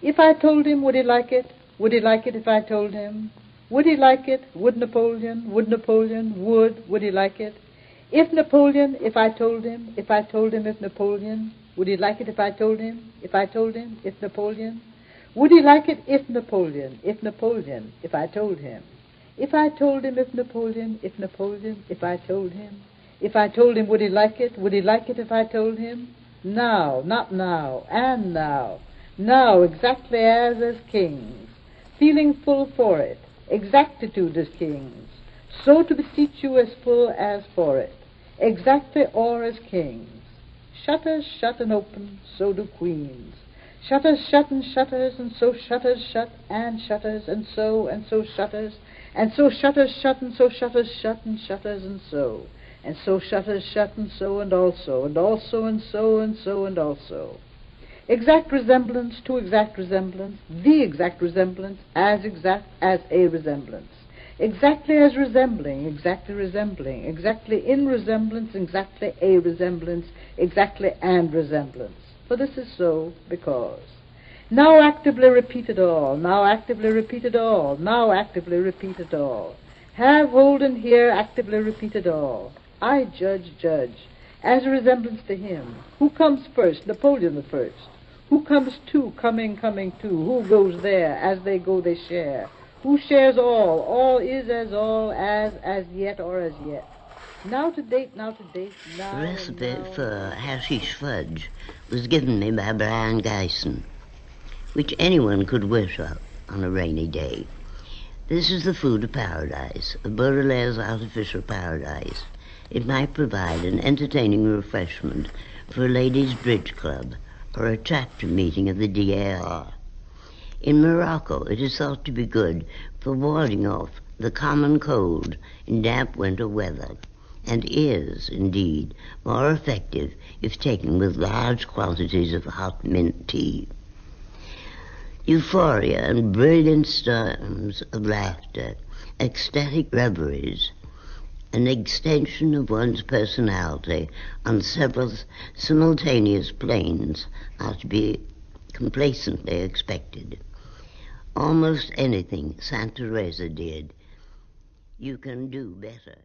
If I told him, would he like it? Would he like it if I told him? Would he like it? Would Napoleon? Would Napoleon? Would he like it? If Napoleon, if I told him, if Napoleon, would he like it if I told him? If Napoleon? Would he like it if Napoleon, if I told him? If I told him, if Napoleon, if I told him? If I told him, would he like it? Would he like it if I told him? Now, not now, and now. Now, exactly as kings, feeling full for it, exactitude as kings, so to beseech you as full as for it, exactly or as kings. Shutters shut and open, so do queens. Shutters shut and shutters, and so shutters shut, and shutters, and so shutters, and so shutters shut, and so shutters shut, and shutters, and so shutters shut, and so, and also, and also, and so, and so, and also. Exact resemblance to exact resemblance, the exact resemblance as a resemblance. Exactly as resembling, exactly resembling, exactly in resemblance, exactly a resemblance, exactly and resemblance. For this is so because. Now actively repeat it all, now actively repeat it all, now actively repeat it all. Have hold and hear, actively repeat it all. I judge, as a resemblance to him. Who comes first? Napoleon the first. Who comes to, coming to? Who goes there? As they go, they share. Who shares all? All is as yet or as yet. Now to date, now. The recipe for hashish fudge was given me by Brian Geisen, which anyone could wish up on a rainy day. This is the food of paradise, a Baudelaires artificial paradise. It might provide an entertaining refreshment for a ladies' bridge club or a chapter meeting of the DAR. In Morocco, it is thought to be good for warding off the common cold in damp winter weather, and is, indeed, more effective if taken with large quantities of hot mint tea. Euphoria and brilliant storms of laughter, ecstatic reveries, an extension of one's personality on several simultaneous planes are to be complacently expected. Almost anything Santa Teresa did, you can do better.